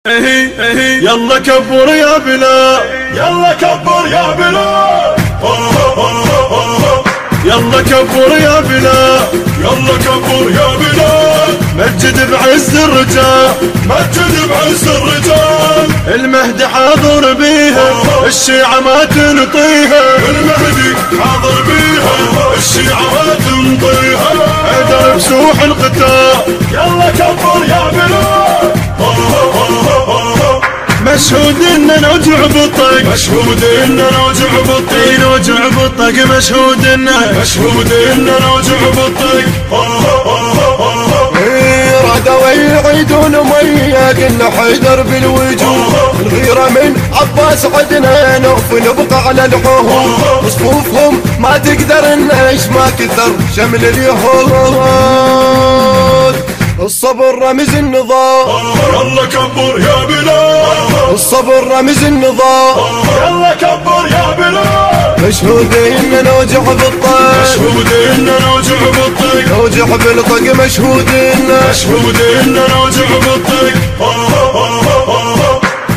يلا كبر يا بلال، يلا كبر يا بلال، يلا كبر يا بلال، يلا كبر يا بلال، مجد بعز الرجال، مجد بعز الرجال، المهدي حاضر بيها، الشيعة ما تنطيها، المهدي حاضر بيها، الشيعة ما تنطيها، حيدر بسوح القتال، يلا كبر يا بلال، مشهود ان نوجع بالطق، مشهود ان نوجع بالطق، نوجع بالطق، مشهود ان نوجع بالطق. ردوا يعيدون مية قلنا حيدر بالوجود، الغيرة من عباس عدنا نوف نبقى على العهود، صفوفهم ما تقدر الناس ما كثر شمل اليهود، الصبر رمز النضال، يلا كبر يا بلال، الصبر رمز النضال، يلا كبر يا بلال، مشهود ان نوجع بالطق، مشهود ان نوجع بالطق، نوجع بالطق، مشهود ان نوجع بالطق.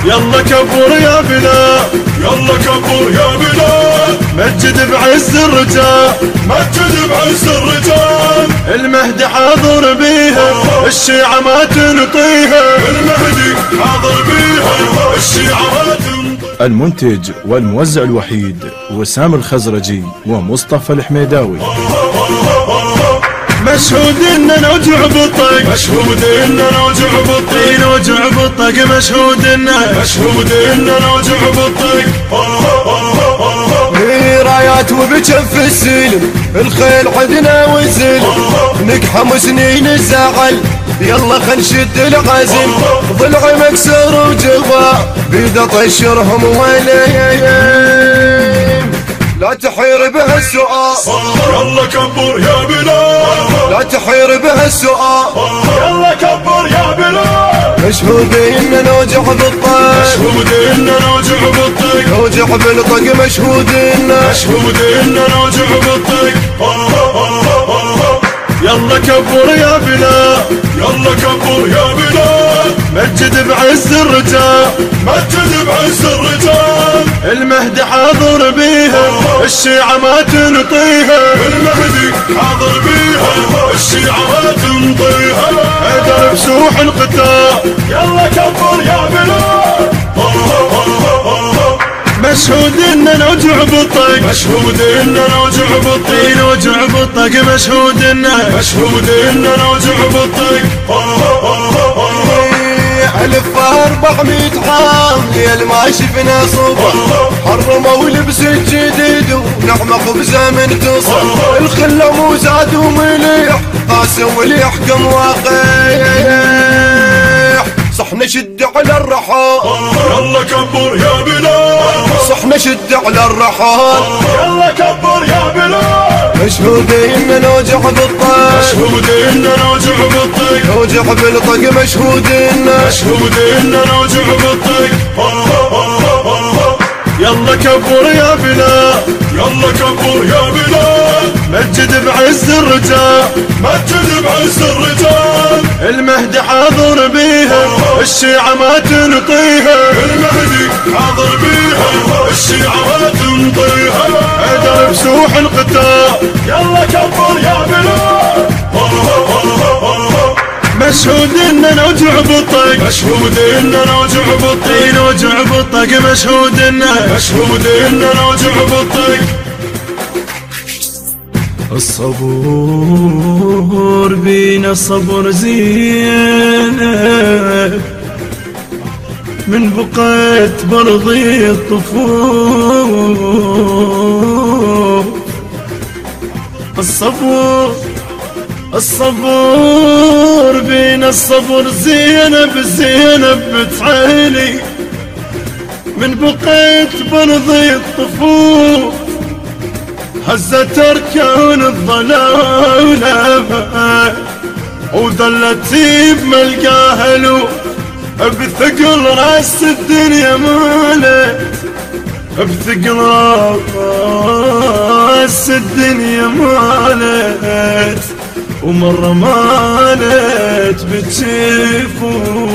يلا كبر يا بلال، يلا كبر يا بلال، مجد بعز الرجال، مجد بعز الرجال، المهدي حاضر بيها، الشيعة ما تنطيها، المهدي حاضر بيها، الشيعة ما تنطيها. المنتج والموزع الوحيد وسام الخزرجي ومصطفى الحميداوي. مشهود ان نوجع بالطق، مشهود ان نوجع بالطق، نوجع بالطق، مشهود ان نوجع بالطق. رايات وبجف السلم الخيل عدنا وسلم، نقحم سنين الزعل يلا خل نشد العزم، ضلعي مكسر وجبا بيد طشرهم وليم، لا تحير به السؤال، يلا كبر يا بلال، لا تحير به السؤال، يلا كبر يا بلال، مشهود ان نوجع بالطق، مشهود ان نوجع بالطق، نوجع بالطق، مشهود ان نوجع بالطق. يلا كبر يا بلال، يلا كبر يا بلال، مجد بعز الرجال، مجد بعز الرجال، المهدي حاضر بيها، الشيعة ما تنطيها، المهدي حاضر بيها، الشيعة ما تنطيها، حيدر بسوح القتال، يلا كبر يا بلال، مشهود ان نوجع بالطق، مشهود ان نوجع بالطق، نوجع بالطق، مشهود ان نوجع بالطق. 1400 عام ليل ما شفنا صبح، حرموا لبس الجديد ونعمة خبزة من تصل، الخلة مو زاد ومليح قاسم واللي يحكم واقيح، صح نشد على الرحال، يلا كبر يا بلال، صح نشد على الرحال، يلا كبر يا بلال، مشهود ان نوجع بالطق، مشهود ان نوجع بالطق، نوجع بالطق، مشهود ان نوجع بالطق. يلا كبر يا بلال، يلا كبر يا بلال، مجد بعز الرجال، مجد بعز الرجال، المهدي حاضر بيها، الشيعة ما تنطيها، المهدي حاضر بيها، الشيعة ما تنطيها، حيدر بسوح القتال، يلا كبر يا بلال، مشهود ان نوجع بالطق، مشهود ان نوجع بالطق، نوجع بالطق، مشهود ان نوجع بالطق. الصبور بينا الصبر زينة، من بقيت برضي الطفوف، الصبور بينا الصبر زينب زينب بتعيني، من بقيت برضي الطفوف، هزت اركان الظلام وظلتي بملقاها له، بثقل راس الدنيا مالت، بثقل راس الدنيا مالت، ومرة مالت بتشوفون